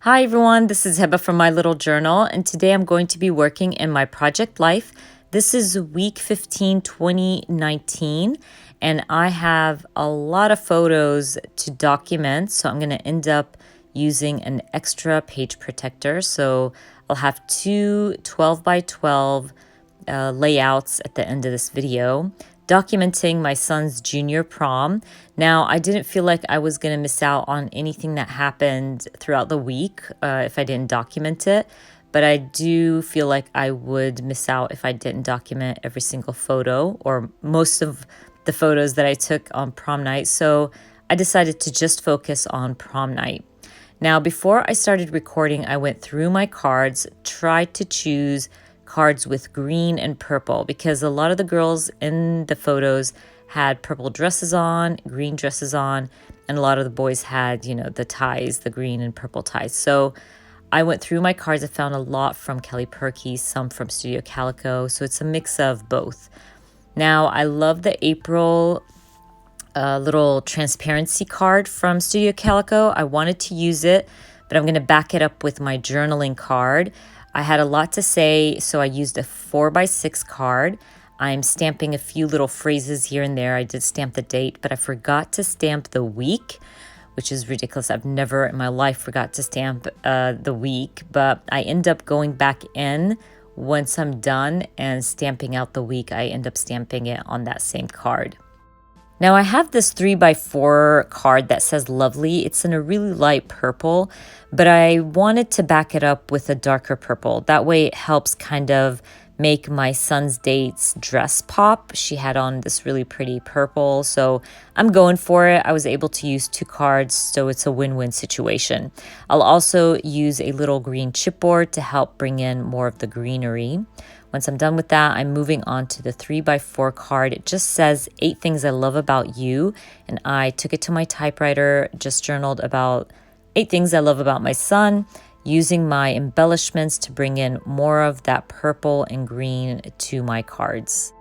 Hi everyone, this is Heba from My Little Journal, and today I'm going to be working in my project life. This is week 15, 2019, and I have a lot of photos to document, so I'm going to end up using an extra page protector. So I'll have two 12 by 12 layouts at the end of this video, documenting my son's junior prom. Now, I didn't feel like I was going to miss out on anything that happened throughout the week if I didn't document it, but I do feel like I would miss out if I didn't document every single photo or most of the photos that I took on prom night. So I decided to just focus on prom night. Now, before I started recording, I went through my cards, tried to choose cards with green and purple because a lot of the girls in the photos had purple dresses on, green dresses on, and a lot of the boys had, the ties, the green and purple ties. So I went through my cards. I found a lot from Kelly Perky, some from Studio Calico. So it's a mix of both. Now, I love the April little transparency card from Studio Calico. I wanted to use it, but I'm going to back it up with my journaling card. I had a lot to say, so I used a 4x6 card. I'm stamping a few little phrases here and there. I did stamp the date, but I forgot to stamp the week, which is ridiculous. I've never in my life forgot to stamp the week, but I end up going back in once I'm done and stamping out the week. I end up stamping it on that same card. Now I have this 3x4 card that says lovely. It's in a really light purple, but I wanted to back it up with a darker purple. That way it helps kind of make my son's date's dress pop. She had on this really pretty purple, so I'm going for it. I was able to use two cards, so it's a win-win situation. I'll also use a little green chipboard to help bring in more of the greenery. Once I'm done with that, I'm moving on to the 3x4 card. It just says 8 things I love about you. And I took it to my typewriter, just journaled about 8 things I love about my son, using my embellishments to bring in more of that purple and green to my cards.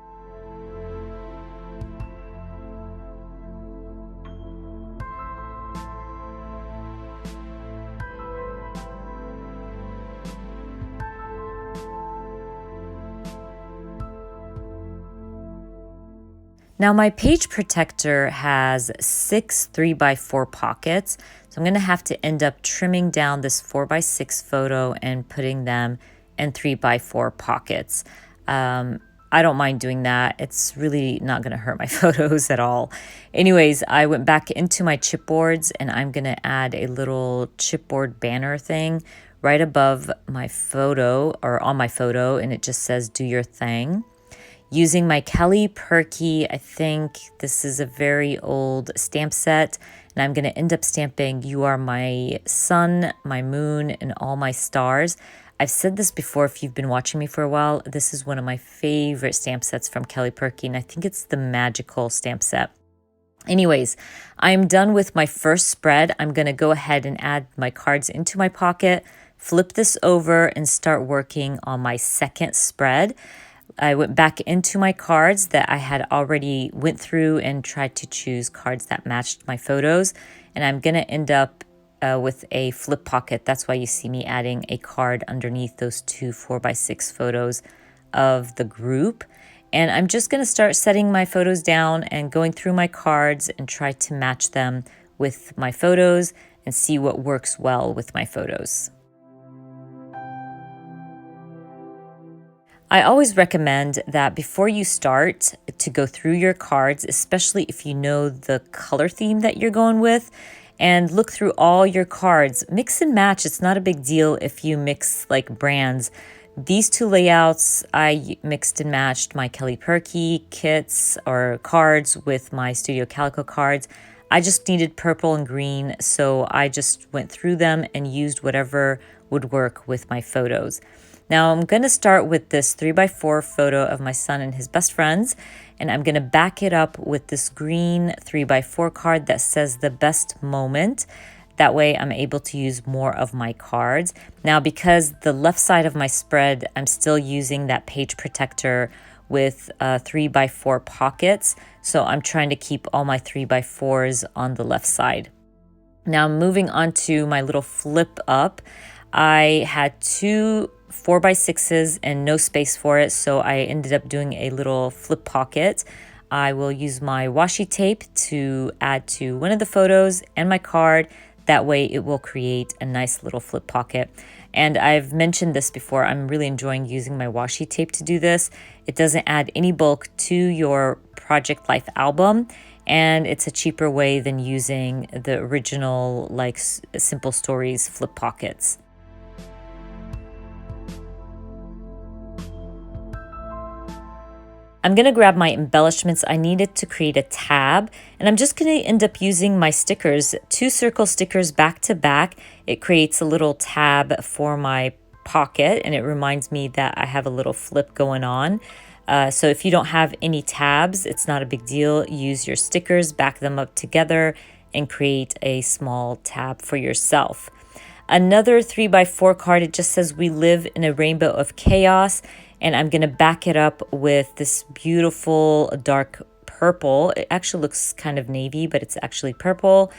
Now my page protector has 6 3x4 pockets, so I'm going to have to end up trimming down this 4x6 photo and putting them in 3x4 pockets. I don't mind doing that. It's really not going to hurt my photos at all. Anyways, I went back into my chipboards and I'm going to add a little chipboard banner thing right above my photo or on my photo, and it just says do your thing. Using my Kelly Perky, I think this is a very old stamp set, and I'm going to end up stamping you are my sun, my moon, and all my stars. I've said this before if you've been watching me for a while. This is one of my favorite stamp sets from Kelly Perky, and I think it's the magical stamp set. Anyways, I'm done with my first spread. I'm going to go ahead and add my cards into my pocket, flip this over, and start working on my second spread. I went back into my cards that I had already went through and tried to choose cards that matched my photos. And I'm going to end up with a flip pocket. That's why you see me adding a card underneath those two 4x6 photos of the group. And I'm just going to start setting my photos down and going through my cards and try to match them with my photos and see what works well with my photos. I always recommend that before you start to go through your cards, especially if you know the color theme that you're going with, and look through all your cards. Mix and match. It's not a big deal if you mix like brands. These two layouts, I mixed and matched my Kelly Perky kits or cards with my Studio Calico cards. I just needed purple and green, so I just went through them and used whatever would work with my photos. Now I'm going to start with this 3x4 photo of my son and his best friends, and I'm going to back it up with this green 3x4 card that says the best moment. That way I'm able to use more of my cards. Now because the left side of my spread, I'm still using that page protector with 3x4 pockets, so I'm trying to keep all my 3x4s on the left side. Now moving on to my little flip up. I had two 4x6s and no space for it, so I ended up doing a little flip pocket. I will use my washi tape to add to one of the photos and my card. That way it will create a nice little flip pocket. And I've mentioned this before, I'm really enjoying using my washi tape to do this. It doesn't add any bulk to your Project Life album, and it's a cheaper way than using the original like Simple Stories flip pockets. I'm going to grab my embellishments I needed to create a tab, and I'm just going to end up using my stickers, 2 circle stickers back to back. It creates a little tab for my pocket, and it reminds me that I have a little flip going on. So if you don't have any tabs, it's not a big deal. Use your stickers, back them up together, and create a small tab for yourself. Another 3x4 card, it just says, "We live in a rainbow of chaos." And I'm going to back it up with this beautiful dark purple. It actually looks kind of navy, but it's actually purple.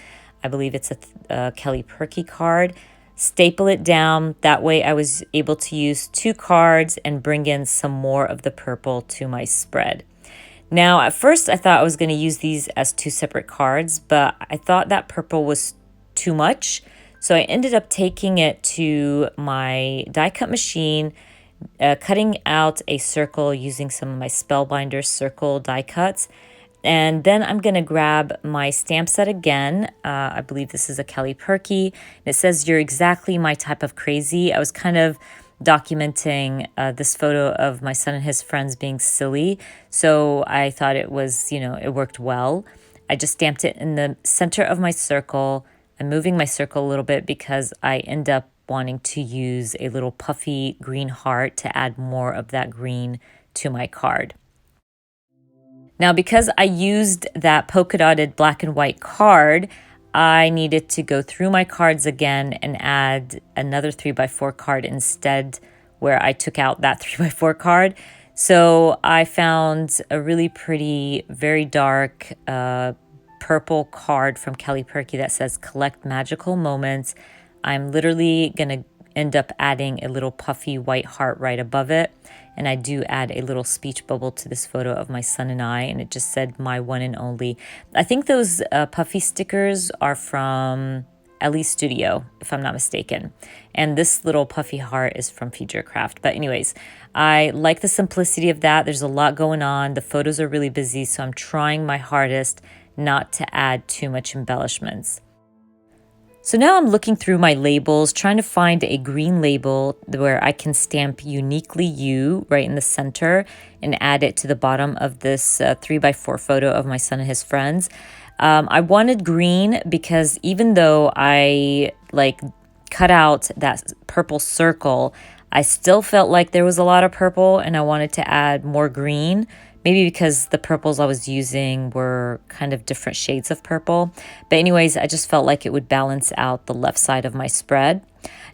I believe it's a Kelly Perky card. Staple it down. That way I was able to use 2 cards and bring in some more of the purple to my spread. Now, at first I thought I was going to use these as 2 separate cards, but I thought that purple was too much. So I ended up taking it to my die cut machine, cutting out a circle using some of my spellbinder circle die cuts. And then I'm going to grab my stamp set again. I believe this is a Kelly Perky. It says, "You're exactly my type of crazy." I was kind of documenting this photo of my son and his friends being silly. So I thought it was, it worked well. I just stamped it in the center of my circle. I'm moving my circle a little bit because I end up wanting to use a little puffy green heart to add more of that green to my card. Now, because I used that polka dotted black and white card, I needed to go through my cards again and add another 3x4 card instead, where I took out that 3x4 card. So I found a really pretty, very dark purple card from Kelly Perky that says, "Collect Magical Moments." I'm literally going to end up adding a little puffy white heart right above it. And I do add a little speech bubble to this photo of my son and I, and it just said, "My one and only." I think those puffy stickers are from Ellie's Studio, if I'm not mistaken. And this little puffy heart is from Feature Craft. But anyways, I like the simplicity of that. There's a lot going on. The photos are really busy, so I'm trying my hardest not to add too much embellishments. So now I'm looking through my labels, trying to find a green label where I can stamp "Uniquely You" right in the center and add it to the bottom of this 3x4 photo of my son and his friends. I wanted green because even though I cut out that purple circle, I still felt like there was a lot of purple and I wanted to add more green. Maybe because the purples I was using were kind of different shades of purple. But anyways, I just felt like it would balance out the left side of my spread.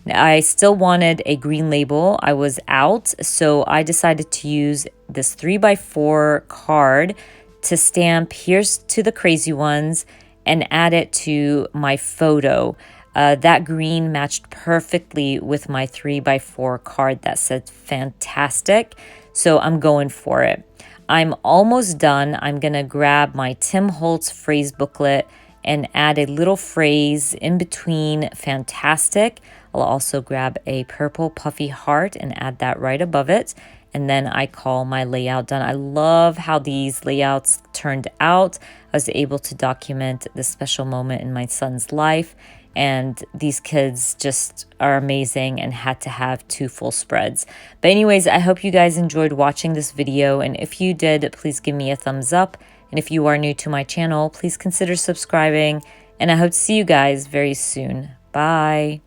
Now, I still wanted a green label. I was out, so I decided to use this 3x4 card to stamp "Here's to the Crazy Ones" and add it to my photo. That green matched perfectly with my 3x4 card that said "Fantastic." So I'm going for it. I'm almost done. I'm going to grab my Tim Holtz phrase booklet and add a little phrase in between "fantastic." I'll also grab a purple puffy heart and add that right above it. And then I call my layout done. I love how these layouts turned out. I was able to document this special moment in my son's life. And these kids just are amazing and had to have 2 full spreads. But anyways, I hope you guys enjoyed watching this video. And if you did, please give me a thumbs up. And if you are new to my channel, please consider subscribing. And I hope to see you guys very soon. Bye.